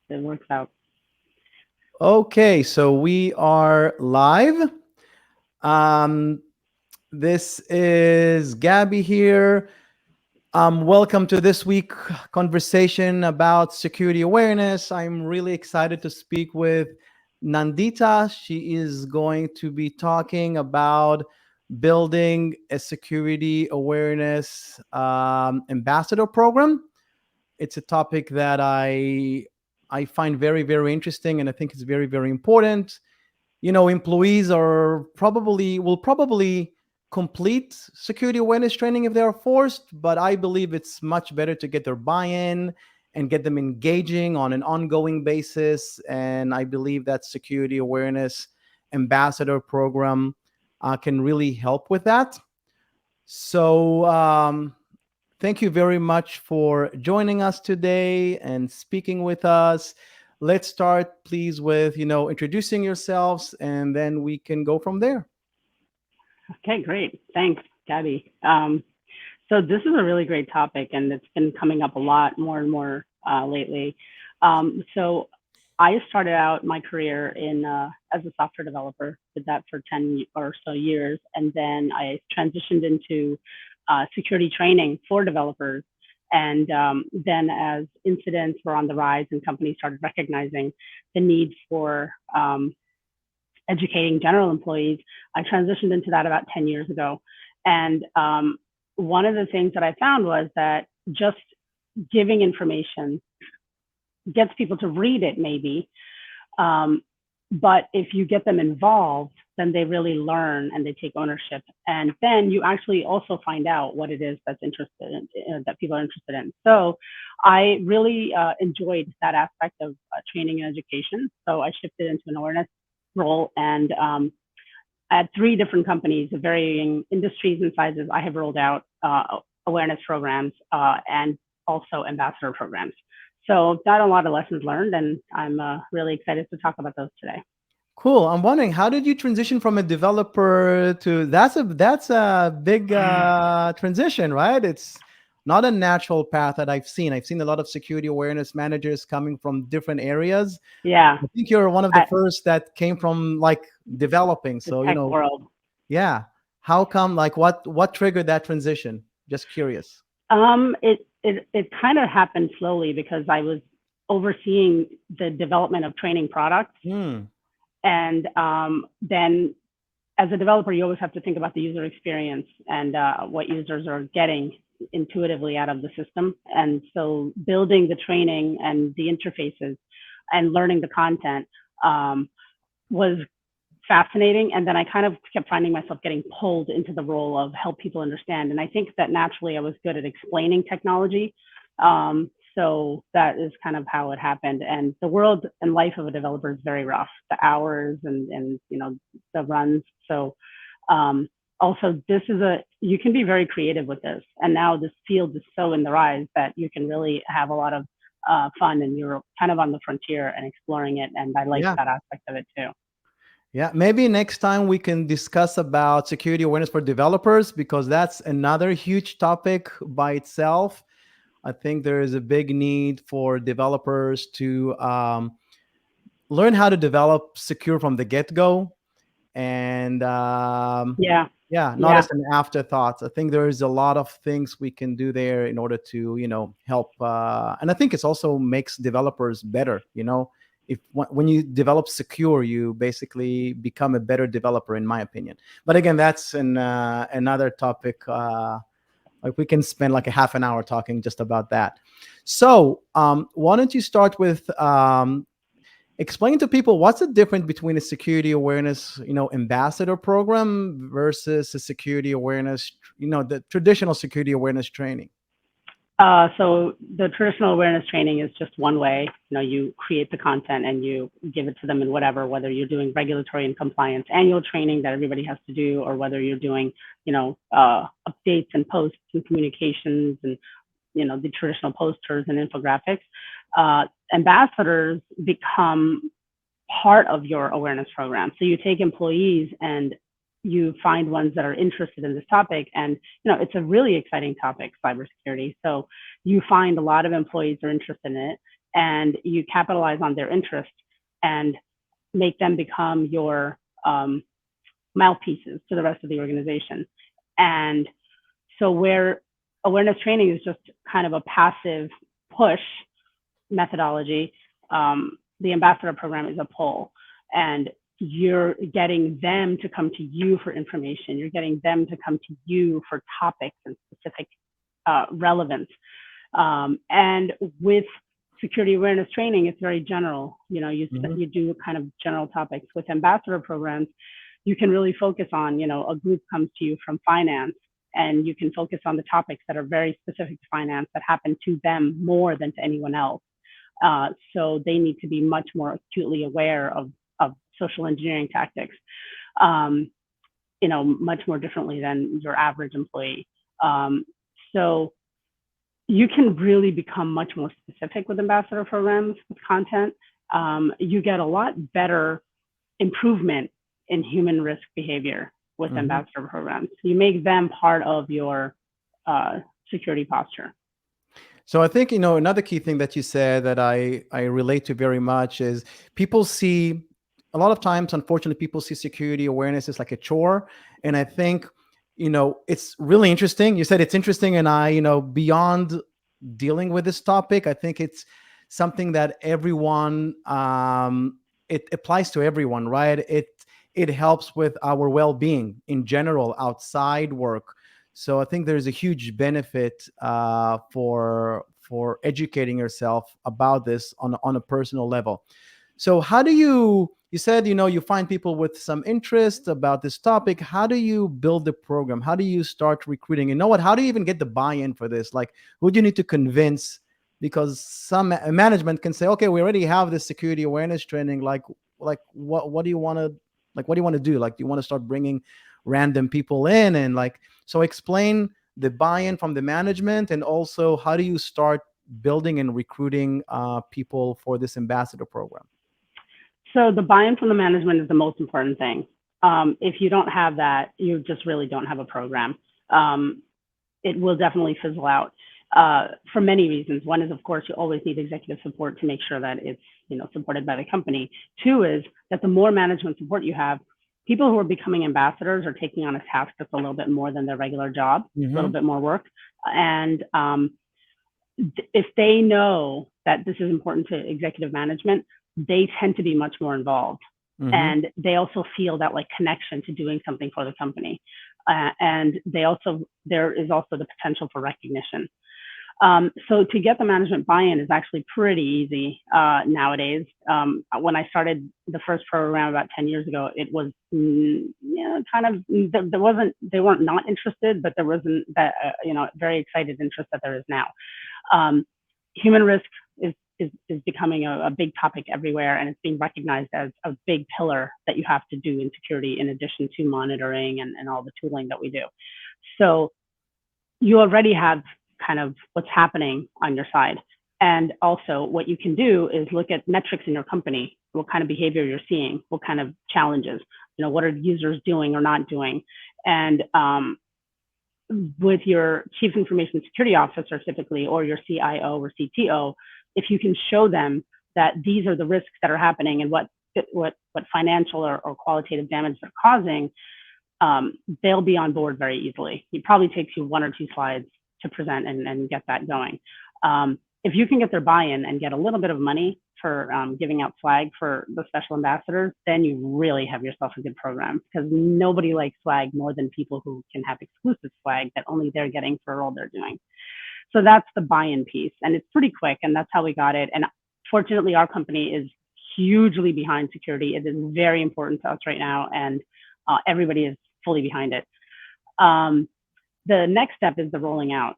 It works out. Okay, so we are live. Um, this is Gabby here. Welcome to this week conversation about security awareness. I'm really excited to speak with Nandita. She is going to be talking about building a security awareness ambassador program. It's a topic that I find very very interesting, and I think it's very very important. Employees will probably complete security awareness training if they are forced, but I believe it's much better to get their buy-in and get them engaging on an ongoing basis. And I believe that security awareness ambassador program can really help with that. So thank you very much for joining us today and speaking with us. Let's start, please, with introducing yourselves, and then we can go from there. Okay, great. Thanks, Gabby. So this is a really great topic, and it's been coming up a lot more and more lately. So I started out my career in as a software developer, did that for 10 or so years, and then I transitioned into security training for developers. And then as incidents were on the rise and companies started recognizing the need for educating general employees, I transitioned into that about 10 years ago. And one of the things that I found was that just giving information gets people to read it, maybe. But if you get them involved, then they really learn and they take ownership. And then you actually also find out what it is that's that people are interested in. So I really enjoyed that aspect of training and education. So I shifted into an awareness role, and at 3 different companies of varying industries and sizes, I have rolled out awareness programs and also ambassador programs. So I've got a lot of lessons learned, and I'm really excited to talk about those today. Cool. I'm wondering, how did you transition from a developer to that's a big transition, right? It's not a natural path that I've seen. I've seen a lot of security awareness managers coming from different areas. Yeah, I think you're one of the I, first that came from like developing. the So, tech world. yeah. How come, like what triggered that transition? Just curious. It kind of happened slowly because I was overseeing the development of training products, Hmm. and then as a developer, you always have to think about the user experience and what users are getting intuitively out of the system. And so building the training and the interfaces and learning the content was fascinating. And then I kind of kept finding myself getting pulled into the role of help people understand. And I think that naturally I was good at explaining technology. So that is kind of how it happened. And the world and life of a developer is very rough. The hours and the runs. So also this is you can be very creative with this. And now this field is so in the rise that you can really have a lot of fun, and you're kind of on the frontier and exploring it. And I like Yeah. that aspect of it too. Yeah, maybe next time we can discuss about security awareness for developers, because that's another huge topic by itself. I think there is a big need for developers to learn how to develop secure from the get-go, and Yeah. yeah, not Yeah. as an afterthought. I think there is a lot of things we can do there in order to help, and I think it's also makes developers better. If when you develop secure, you basically become a better developer, in my opinion. But again, that's another topic. Like, we can spend like a half an hour talking just about that. So why don't you start with explain to people what's the difference between a security awareness ambassador program versus a security awareness, the traditional security awareness training. So the traditional awareness training is just one way. You create the content and you give it to them in whatever, whether you're doing regulatory and compliance annual training that everybody has to do, or whether you're doing, updates and posts and communications and, the traditional posters and infographics. Ambassadors become part of your awareness program. So you take employees and you find ones that are interested in this topic. And, it's a really exciting topic, cybersecurity. So you find a lot of employees are interested in it. and you capitalize on their interest and make them become your mouthpieces to the rest of the organization. And so where awareness training is just kind of a passive push methodology, the ambassador program is a pull, and you're getting them to come to you for information. You're getting them to come to you for topics and specific relevance. And with security awareness training, it's very general. You know, you do kind of general topics. With ambassador programs, you can really focus on, you know, a group comes to you from finance, and you can focus on the topics that are very specific to finance that happen to them more than to anyone else. So they need to be much more acutely aware of social engineering tactics, you know, much more differently than your average employee. So you can really become much more specific with ambassador programs with content. You get a lot better improvement in human risk behavior with ambassador programs. You make them part of your security posture. So I think, you know, another key thing that you said that I relate to very much is people see, a lot of times, unfortunately, people see security awareness as like a chore. And I think, you know, it's really interesting. You said it's interesting. And I, you know, beyond dealing with this topic, I think it's something that everyone, it applies to everyone, right? It helps with our well-being in general, outside work. So I think there's a huge benefit for educating yourself about this on a personal level. So how do you said, you know, you find people with some interest about this topic. How do you build the program? How do you start recruiting? You know what? How do you even get the buy-in for this? Like, who do you need to convince? Because some management can say, okay, we already have this security awareness training. Like what do you want to, like, what do you want to do? Like, do you want to start bringing random people in? And like, so explain the buy-in from the management, and also how do you start building and recruiting people for this ambassador program? So the buy-in from the management is the most important thing. If you don't have that, you just really don't have a program. It will definitely fizzle out for many reasons. One is, of course, you always need executive support to make sure that it's, you know, supported by the company. Two is that the more management support you have, people who are becoming ambassadors are taking on a task that's a little bit more than their regular job, a little bit more work. And if they know that this is important to executive management, they tend to be much more involved. And they also feel that like connection to doing something for the company. And there is also the potential for recognition. So to get the management buy-in is actually pretty easy nowadays. When I started the first program about 10 years ago, it was, you know, kind of, they weren't not interested, but there wasn't that, you know, very excited interest that there is now. Human risk is becoming a big topic everywhere, and it's being recognized as a big pillar that you have to do in security in addition to monitoring and all the tooling that we do. So you already have kind of what's happening on your side. And also what you can do is look at metrics in your company, what kind of behavior you're seeing, what kind of challenges, you know, what are users doing or not doing. And with your chief information security officer typically, or your CIO or CTO, if you can show them that these are the risks that are happening and what financial or qualitative damage they're causing, they'll be on board very easily. It probably takes you 1 or 2 slides to present and get that going. If you can get their buy-in and get a little bit of money for giving out swag for the special ambassadors, then you really have yourself a good program, because nobody likes swag more than people who can have exclusive swag that only they're getting for all they're doing. So that's the buy-in piece, and it's pretty quick, and that's how we got it. And fortunately, our company is hugely behind security. It is very important to us right now, and everybody is fully behind it. The next step is the rolling out.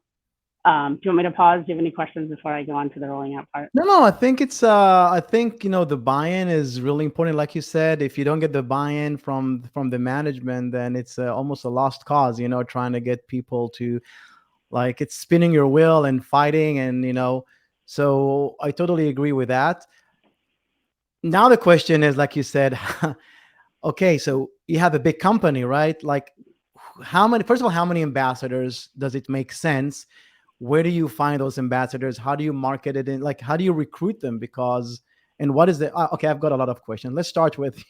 Do you want me to pause? Do you have any questions before I go on to the rolling out part? No, I think it's, I think, you know, the buy-in is really important. Like you said, if you don't get the buy-in from the management, then it's almost a lost cause, you know, trying to get people to, like, it's spinning your wheel and fighting, and, you know, so I totally agree with that. Now the question is, like you said, okay, so you have a big company, right? Like, how many, first of all, how many ambassadors does it make sense? where do you find those ambassadors? How do you market it in? Like, how do you recruit them? Because, and what is the, okay, I've got a lot of questions. Let's start with,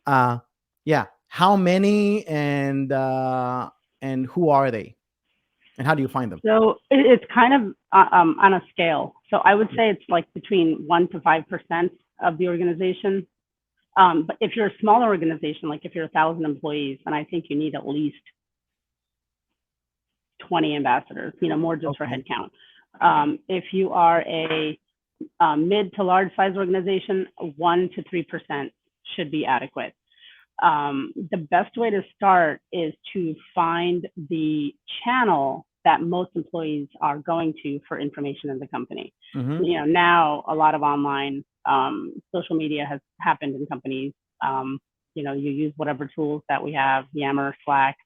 uh, yeah, how many and who are they? And how do you find them? So it's kind of on a scale. So I would say it's like between 1 to 5% of the organization. But if you're a smaller organization, like if you're 1,000 employees, then I think you need at least 20 ambassadors, more just for headcount. If you are a mid to large size organization, 1 to 3% should be adequate. The best way to start is to find the channel that most employees are going to for information in the company. Mm-hmm. Now a lot of online social media has happened in companies. You use whatever tools that we have, Yammer, Slack,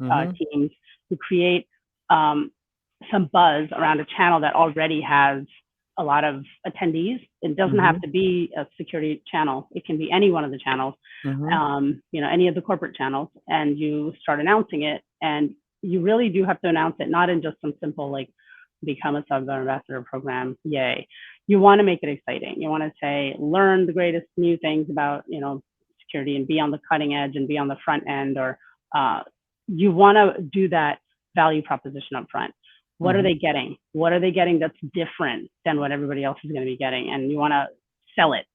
Mm-hmm. Teams, to create some buzz around a channel that already has a lot of attendees. It doesn't have to be a security channel. It can be any one of the channels, any of the corporate channels, and you start announcing it. And you really do have to announce it, not in just some simple, like, become a sub ambassador program, yay. You want to make it exciting. You want to say, learn the greatest new things about, security, and be on the cutting edge and be on the front end, or you want to do that value proposition up front. What are they getting? What are they getting that's different than what everybody else is going to be getting? And you want to sell it.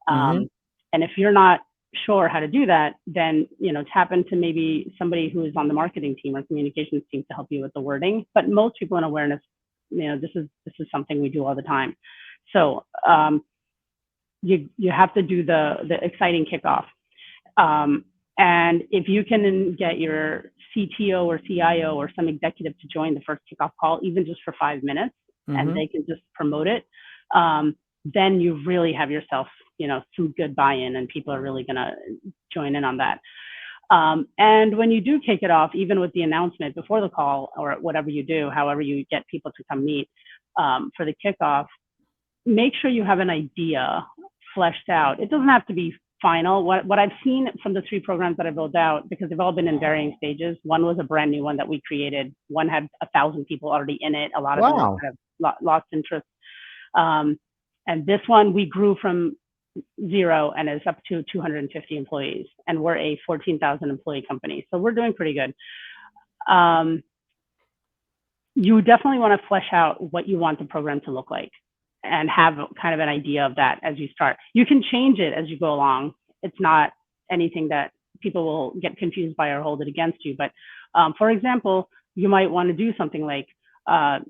And if you're not sure how to do that, then tap into maybe somebody who is on the marketing team or communications team to help you with the wording. But most people in awareness, this is something we do all the time. So you have to do the exciting kickoff. And if you can get your CTO or CIO or some executive to join the first kickoff call, even just for 5 minutes, and they can just promote it, then you really have yourself, some good buy-in, and people are really going to join in on that. And when you do kick it off, even with the announcement before the call or whatever you do, however you get people to come meet for the kickoff, make sure you have an idea fleshed out. It doesn't have to be final. What I've seen from the 3 programs that I've rolled out, because they've all been in varying stages. One was a brand new one that we created. One had 1,000 people already in it. A lot of them have lost interest. And this one we grew from 0 and is up to 250 employees. And we're a 14,000 employee company. So we're doing pretty good. You definitely want to flesh out what you want the program to look like, and have kind of an idea of that as you start. You can change it as you go along. It's not anything that people will get confused by or hold it against you. But for example, you might want to do something like,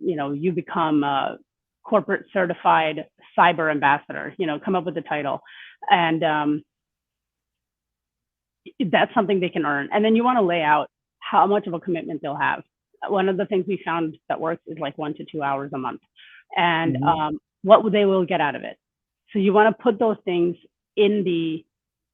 you become a corporate certified cyber ambassador, come up with the title. And that's something they can earn. And then you want to lay out how much of a commitment they'll have. One of the things we found that works is like 1 to 2 hours a month. And what they will get out of it. So you want to put those things in the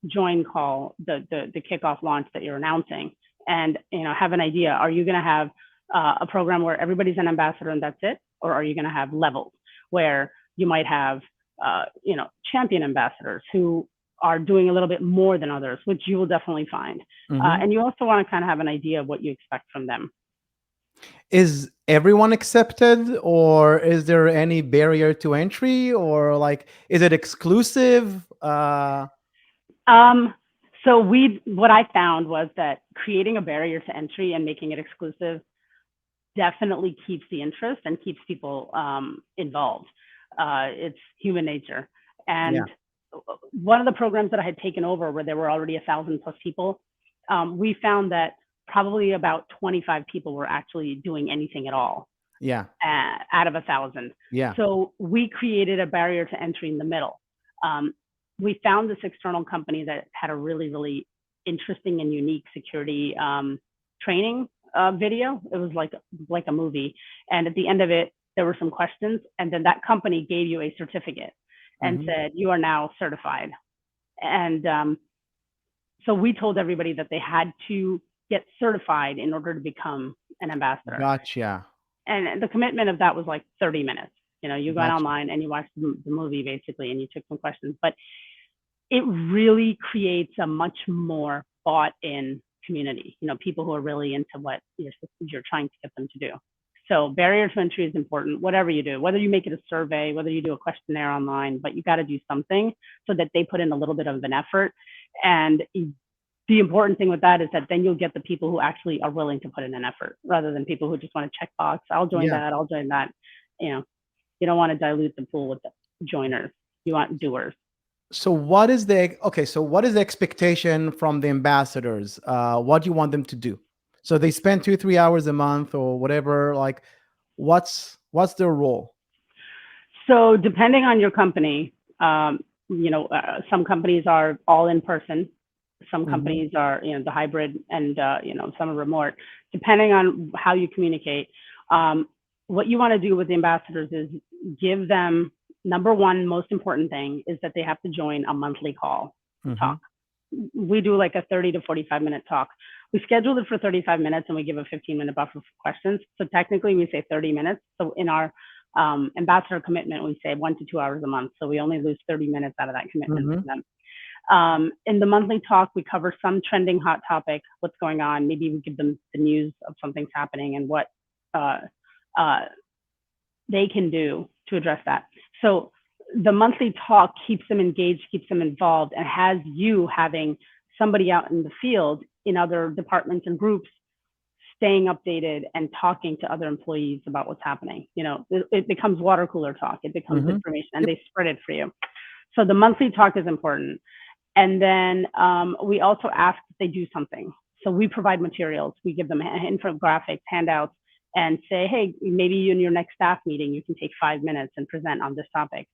join call, the kickoff launch that you're announcing, and have an idea. Are you going to have a program where everybody's an ambassador and that's it, or are you going to have levels where you might have champion ambassadors who are doing a little bit more than others, which you will definitely find. And you also want to kind of have an idea of what you expect from them. Is everyone accepted, or is there any barrier to entry, or like, is it exclusive? So what I found was that creating a barrier to entry and making it exclusive definitely keeps the interest and keeps people involved. It's human nature. And one of the programs that I had taken over, where there were already 1,000 plus people, we found that probably about 25 people were actually doing anything at all. Out of 1,000. So we created a barrier to entry in the middle. We found this external company that had a really, really interesting and unique security training video. It was like a movie. And at the end of it, there were some questions. And then that company gave you a certificate and said, you are now certified. And so we told everybody that they had to get certified in order to become an ambassador. Gotcha. And the commitment of that was like 30 minutes. You got online and you watched the movie basically, and you took some questions, but it really creates a much more bought in community, people who are really into what you're trying to get them to do. So barrier to entry is important, whatever you do, whether you make it a survey, whether you do a questionnaire online, but you got to do something so that they put in a little bit of an effort. And the important thing with that is that then you'll get the people who actually are willing to put in an effort rather than people who just want to check box. I'll join that. I'll join that. You don't want to dilute the pool with the joiners. You want doers. So what is the expectation from the ambassadors? What do you want them to do? So they spend 2-3 hours a month or whatever. Like, what's their role? So depending on your company, some companies are all in person. Some companies are, the hybrid, and some are remote. Depending on how you communicate, what you want to do with the ambassadors is give them, number one, most important thing is that they have to join a monthly call talk. We do like a 30 to 45 minute talk. We scheduled it for 35 minutes and we give a 15-minute buffer for questions. So technically we say 30 minutes. So in our ambassador commitment, we say 1 to 2 hours a month. So we only lose 30 minutes out of that commitment for them. In the monthly talk, we cover some trending hot topic, what's going on. Maybe we give them the news of something's happening and what they can do to address that. So the monthly talk keeps them engaged, keeps them involved, and has you having somebody out in the field in other departments and groups staying updated and talking to other employees about what's happening. It becomes water cooler talk. It becomes information, and they spread it for you. So the monthly talk is important. And then we also ask that they do something. So we provide materials. We give them infographics, handouts, and say, hey, maybe in your next staff meeting, you can take 5 minutes and present on this topic.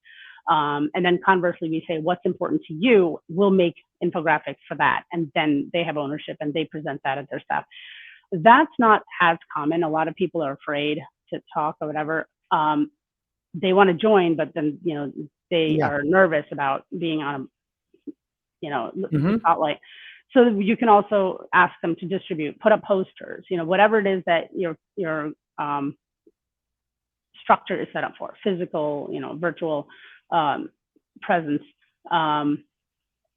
And then conversely, we say, what's important to you? We'll make infographics for that. And then they have ownership and they present that at their staff. That's not as common. A lot of people are afraid to talk or whatever. They want to join, but then, they are nervous about being on the spotlight. So you can also ask them to distribute, put up posters, whatever it is that your structure is set up for, physical, virtual presence,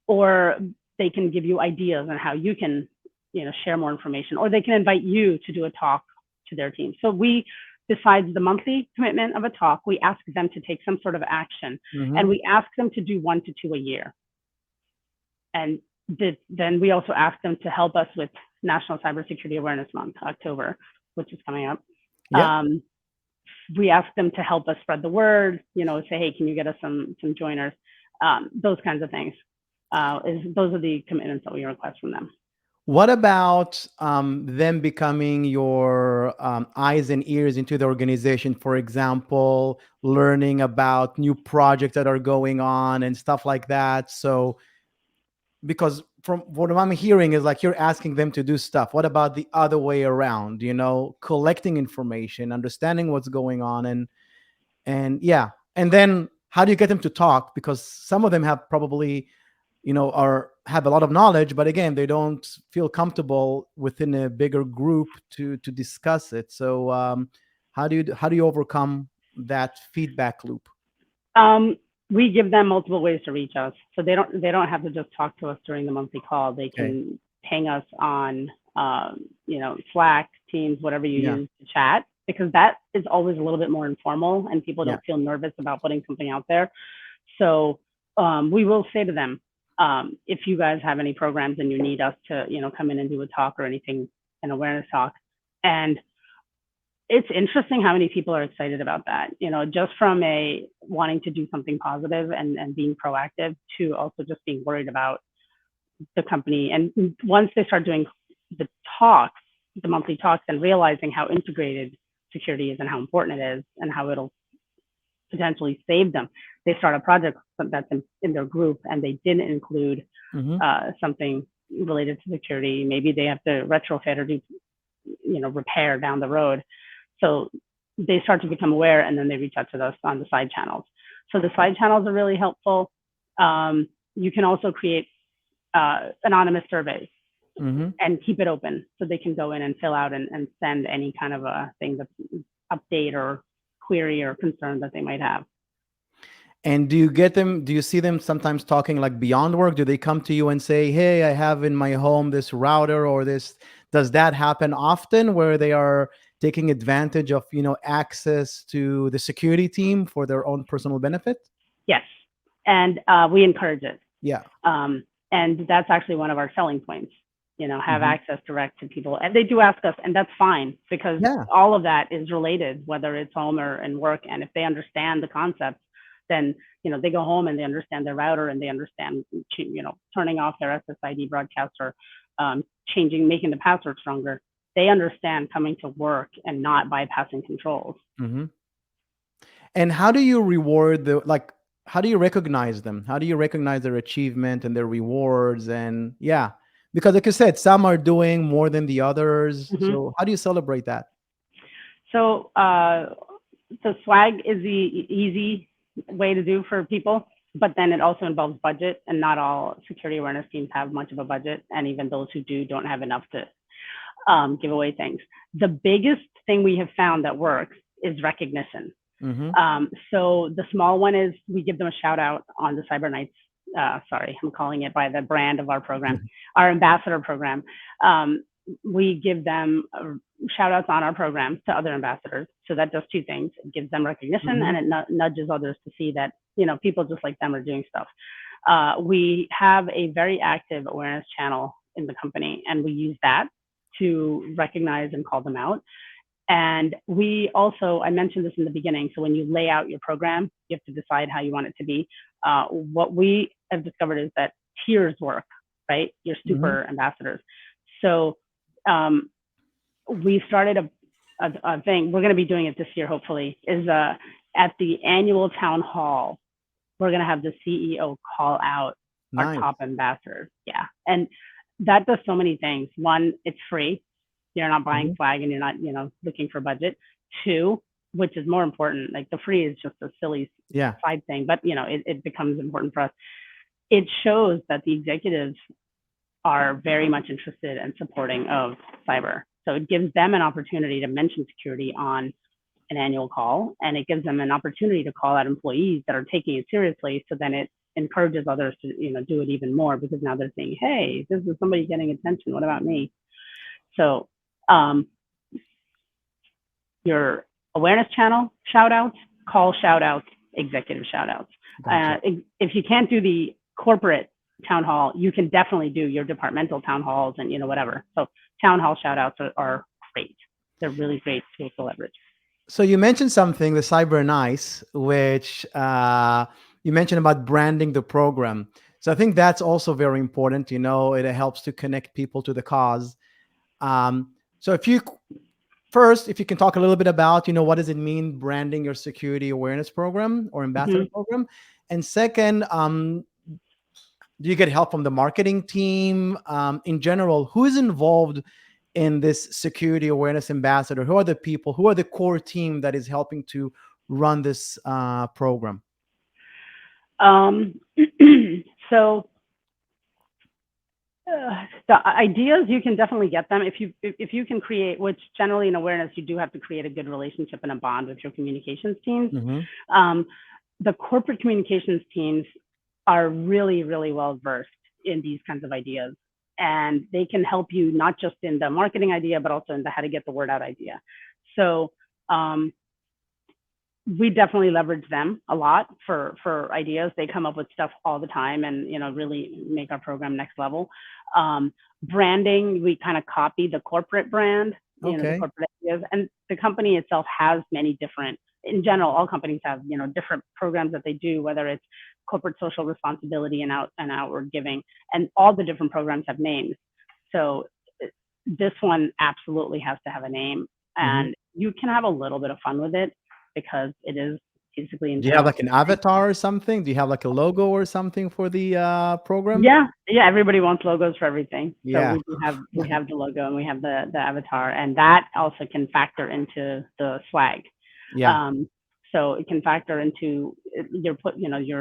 or they can give you ideas on how you can, share more information, or they can invite you to do a talk to their team. So besides the monthly commitment of a talk, we ask them to take some sort of action, and we ask them to do 1 to 2 a year. And then we also ask them to help us with National Cybersecurity Awareness Month, October, which is coming up. We ask them to help us spread the word, say, hey, can you get us some joiners? Those kinds of things. Those are the commitments that we request from them. What about them becoming your eyes and ears into the organization? For example, learning about new projects that are going on and stuff like that. So, because from what I'm hearing is like you're asking them to do stuff. What about the other way around? Collecting information, understanding what's going on, and then how do you get them to talk? Because some of them have probably have a lot of knowledge, but again, they don't feel comfortable within a bigger group to discuss it. So how do you overcome that feedback loop? We give them multiple ways to reach us. So they don't have to just talk to us during the monthly call. They can ping us on Slack, Teams, whatever you use to chat, because that is always a little bit more informal and people don't feel nervous about putting something out there. So we will say to them, if you guys have any programs and you need us to, come in and do a talk or anything, an awareness talk. And it's interesting how many people are excited about that, just from wanting to do something positive and being proactive to also just being worried about the company. And once they start doing the talks, the monthly talks, and realizing how integrated security is and how important it is and how it'll potentially save them, they start a project that's in their group and they didn't include something related to security. Maybe they have to retrofit or do, repair down the road. So they start to become aware, and then they reach out to us on the side channels. So the side channels are really helpful. You can also create anonymous surveys and keep it open so they can go in and fill out and send any kind of a thing that's update or query or concern that they might have. And do you see them sometimes talking like beyond work? Do they come to you and say, hey, I have in my home this router or this? Does that happen often where they are taking advantage of, access to the security team for their own personal benefit? Yes, and we encourage it. Yeah. And that's actually one of our selling points, have Mhm. access direct to people. And they do ask us, and that's fine, because Yeah. all of that is related, whether it's home or in work. And if they understand the concepts, then, they go home and they understand their router, and they understand, turning off their SSID broadcast, or making the password stronger. They understand coming to work and not bypassing controls. Mhm. And how do you reward how do you recognize them? How do you recognize their achievement and their rewards? And yeah, because like you said, some are doing more than the others. Mhm. So how do you celebrate that? So, swag is the easy way to do for people, but then it also involves budget, and not all security awareness teams have much of a budget, and even those who do don't have enough to give away things. The biggest thing we have found that works is recognition. Mm-hmm. So the small one is we give them a shout out on the Cyber Nights. Sorry, I'm calling it by the brand of our program, our ambassador program. We give them shout outs on our program to other ambassadors. So that does two things. It gives them recognition, Mm-hmm. and it nudges others to see that, people just like them are doing stuff. We have a very active awareness channel in the company, and we use that to recognize and call them out. And we also, I mentioned this in the beginning, so when you lay out your program, you have to decide how you want it to be. What we have discovered is that tiers work, right? Your super ambassadors. So we started a thing, we're going to be doing it this year, hopefully, is at the annual town hall, we're going to have the CEO call out our Nice. top ambassadors. Yeah. And that does so many things. One, it's free. You're not buying flag, and you're not, looking for budget. Two, which is more important, like the free is just a silly side thing, but it becomes important for us. It shows that the executives are very much interested and supporting of cyber. So it gives them an opportunity to mention security on an annual call, and it gives them an opportunity to call out employees that are taking it seriously. So then it encourages others to, do it even more, because now they're saying, hey, this is somebody getting attention. What about me? So your awareness channel shout outs, call shout outs, executive shout outs. Gotcha. If you can't do the corporate town hall, you can definitely do your departmental town halls and, whatever. So town hall shout outs are great. They're really great tools to leverage. So you mentioned something, the Cyber Nice, which you mentioned about branding the program. So I think that's also very important. It helps to connect people to the cause. So if you can talk a little bit about, what does it mean branding your security awareness program or ambassador program? And second, do you get help from the marketing team? In general, who is involved in this security awareness ambassador? Who are the people? Who are the core team that is helping to run this program? So the ideas, you can definitely get them if you can create, which generally in awareness you do have to create a good relationship and a bond with your communications teams. The corporate communications teams are really, really well versed in these kinds of ideas, and they can help you not just in the marketing idea, but also in the how to get the word out idea. So we definitely leverage them a lot for ideas. They come up with stuff all the time, and really make our program next level. Branding, we kind of copy the corporate brand, the corporate ideas, and the company itself has many different. In general, all companies have different programs that they do, whether it's corporate social responsibility and outward giving, and all the different programs have names. So this one absolutely has to have a name, and you can have a little bit of fun with it, because it is basically. Do you have like an avatar or something? Do you have like a logo or something for the program? Yeah. Everybody wants logos for everything. Yeah. So we have the logo, and we have the avatar, and that also can factor into the swag. Yeah. So it can factor into your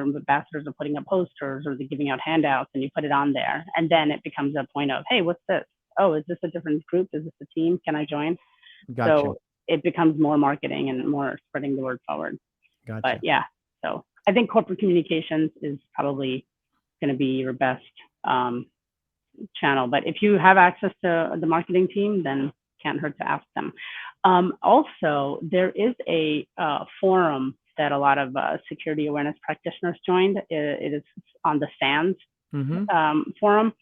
ambassadors are putting up posters, or they're giving out handouts, and you put it on there, and then it becomes a point of, hey, what's this? Oh, is this a different group? Is this a team? Can I join? Gotcha. So it becomes more marketing and more spreading the word forward. Gotcha. But yeah, so I think corporate communications is probably going to be your best channel. But if you have access to the marketing team, then can't hurt to ask them. Also, there is a forum that a lot of security awareness practitioners joined. It is on the SANS forum.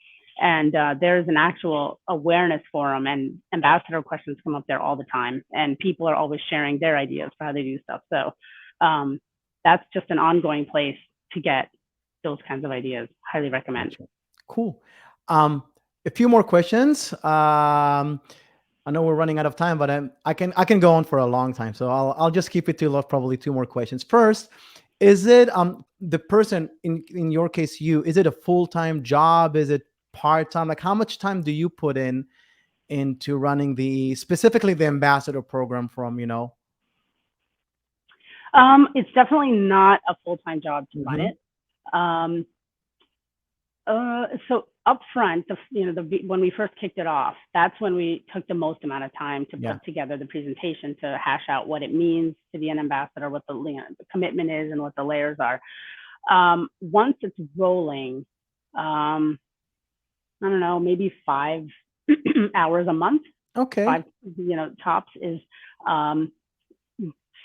And there's an actual awareness forum, and ambassador questions come up there all the time. And people are always sharing their ideas for how they do stuff. So that's just an ongoing place to get those kinds of ideas. Highly recommend. Cool. A few more questions. I know we're running out of time, but I can go on for a long time. So I'll just keep it to probably two more questions. First, is it the person in your case, is it a full-time job? Is it part-time? Like, how much time do you put into running specifically the ambassador program from, It's definitely not a full-time job to run it. So upfront, when we first kicked it off, that's when we took the most amount of time to put together the presentation, to hash out what it means to be an ambassador, what the commitment is, and what the layers are. Once it's rolling, I don't know, maybe 5 hours a month. Okay. 5, tops is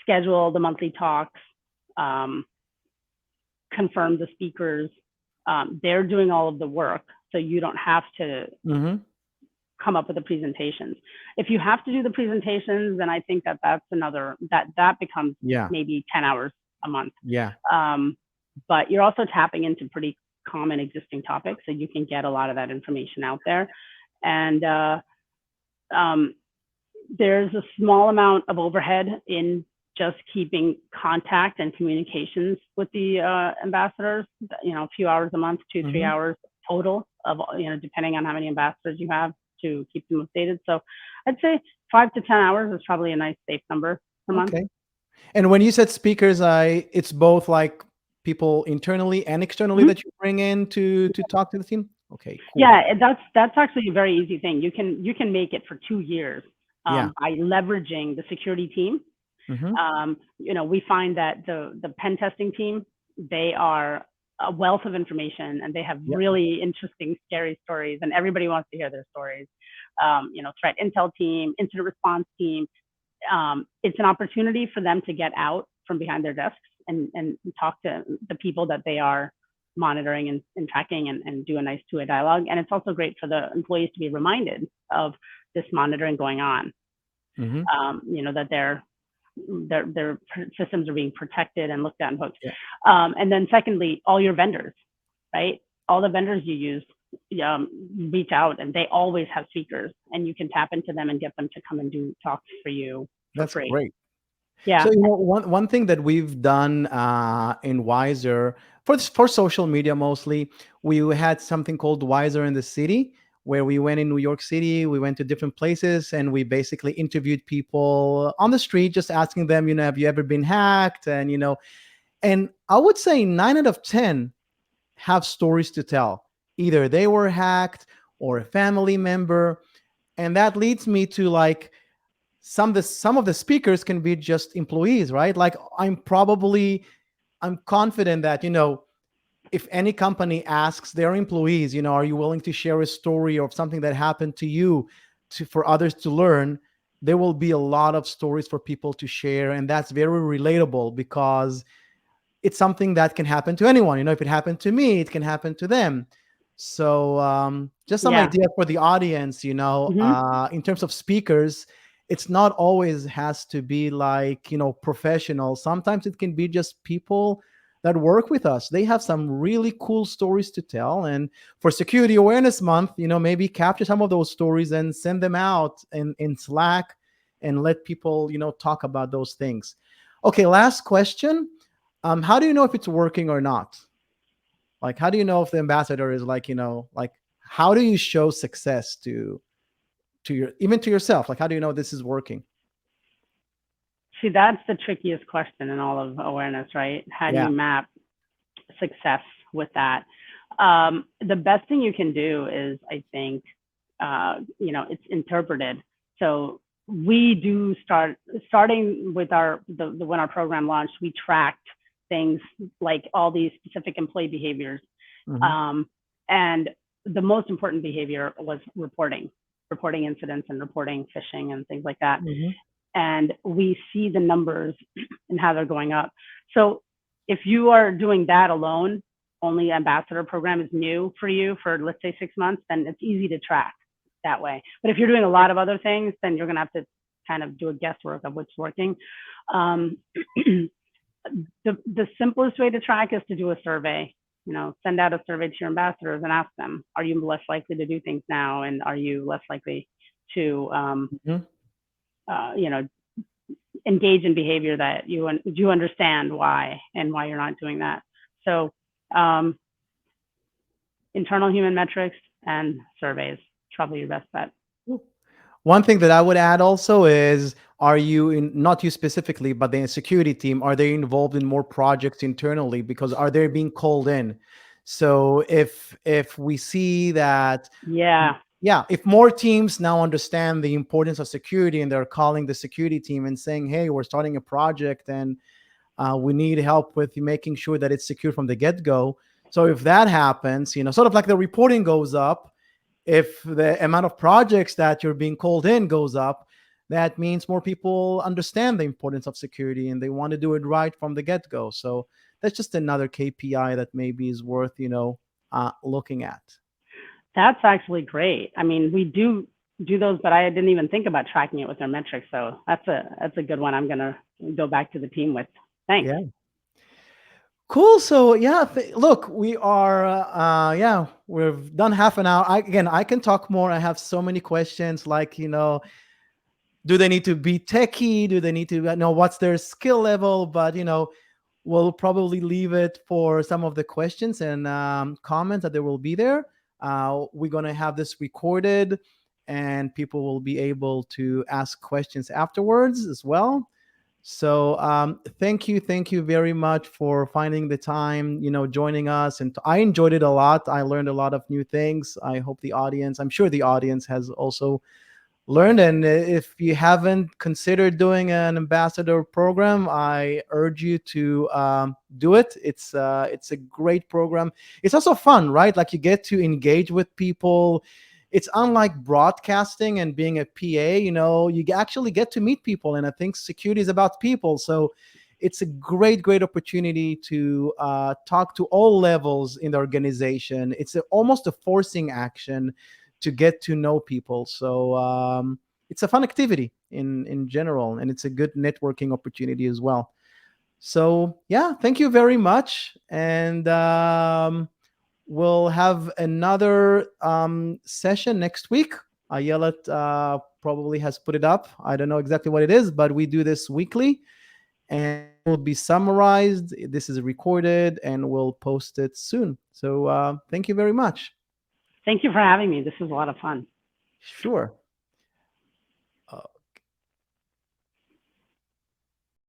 schedule the monthly talks, confirm the speakers. They're doing all of the work, so you don't have to come up with the presentations. If you have to do the presentations, then I think that's another, that becomes maybe 10 hours a month. Yeah. But you're also tapping into pretty common existing topics, so you can get a lot of that information out there. And there's a small amount of overhead in just keeping contact and communications with the ambassadors, a few hours a month, 2-3 hours total of, depending on how many ambassadors you have, to keep them updated. So I'd say 5 to 10 hours is probably a nice safe number per month. Okay. And when you said speakers, it's both like people internally and externally that you bring in to talk to the team? Okay, cool. Yeah, that's actually a very easy thing. You can make it for 2 years by leveraging the security team. We find that the pen testing team, they are a wealth of information, and they have really interesting, scary stories, and everybody wants to hear their stories. Threat intel team, incident response team. It's an opportunity for them to get out from behind their desks and talk to the people that they are monitoring and tracking, and do a nice two-way dialogue. And it's also great for the employees to be reminded of this monitoring going on. That their systems are being protected and looked at and hooked. And then secondly, all your vendors, right? All the vendors you use, reach out, and they always have speakers, and you can tap into them and get them to come and do talks for you for That's free. Great. Yeah. So one thing that we've done in Wizer for social media mostly, we had something called Wizer in the City, where we went in New York City, we went to different places, and we basically interviewed people on the street, just asking them, have you ever been hacked? And and I would say 9 out of 10 have stories to tell. Either they were hacked or a family member, and that leads me to like, some of the speakers can be just employees, right? Like I'm confident that, if any company asks their employees, are you willing to share a story of something that happened to you for others to learn, there will be a lot of stories for people to share. And that's very relatable, because it's something that can happen to anyone. If it happened to me, it can happen to them. So just some idea for the audience, in terms of speakers, it's not always has to be like, professional. Sometimes it can be just people that work with us. They have some really cool stories to tell. And for Security Awareness Month, maybe capture some of those stories and send them out in Slack and let people, talk about those things. Okay, last question. How do you know if it's working or not? Like, how do you know if the ambassador is like, how do you show success to even to yourself? Like, how do you know this is working? See, that's the trickiest question in all of awareness, right? How do you map success with that? The best thing you can do is, I think, it's interpreted. So we do starting with when our program launched, we tracked things like all these specific employee behaviors. And the most important behavior was reporting incidents and reporting phishing and things like that. and we see the numbers and how they're going up. So if you are doing that alone, only ambassador program is new for you for, let's say, 6 months, then it's easy to track that way. But if you're doing a lot of other things, then you're going to have to kind of do a guesswork of what's working. The simplest way to track is to do a survey. Send out a survey to your ambassadors and ask them, are you less likely to do things now? And are you less likely to, engage in behavior that you understand why and why you're not doing that? So internal human metrics and surveys, probably your best bet. One thing that I would add also is, are you not you specifically, but the security team, are they involved in more projects internally? Because are they being called in? So if we see that, if more teams now understand the importance of security and they're calling the security team and saying, hey, we're starting a project and we need help with making sure that it's secure from the get-go. So if that happens, sort of like the reporting goes up, if the amount of projects that you're being called in goes up, that means more people understand the importance of security and they want to do it right from the get-go. So that's just another KPI that maybe is worth, looking at. That's actually great. I mean, we do those, but I didn't even think about tracking it with their metrics. So that's a good one. I'm going to go back to the team with. Thanks. Yeah. Cool. So look, we are, we've done half an hour. I can talk more. I have so many questions, like, do they need to be techie? Do they need to know what's their skill level? But, we'll probably leave it for some of the questions and comments that there will be there. We're going to have this recorded and people will be able to ask questions afterwards as well. So thank you very much for finding the time, joining us. And I enjoyed it a lot. I learned a lot of new things. I'm sure the audience has also learned. And if you haven't considered doing an ambassador program, I urge you to do it. It's a great program. It's also fun, right? Like, you get to engage with people. It's unlike broadcasting and being a PA, you actually get to meet people. And I think security is about people. So it's a great opportunity to talk to all levels in the organization. It's almost a forcing action to get to know people. So it's a fun activity in general, and it's a good networking opportunity as well. So thank you very much. And we'll have another session next week. Ayelet probably has put it up. I don't know exactly what it is, but we do this weekly and it will be summarized. This is recorded and we'll post it soon. So thank you very much. Thank you for having me. This was a lot of fun. Sure.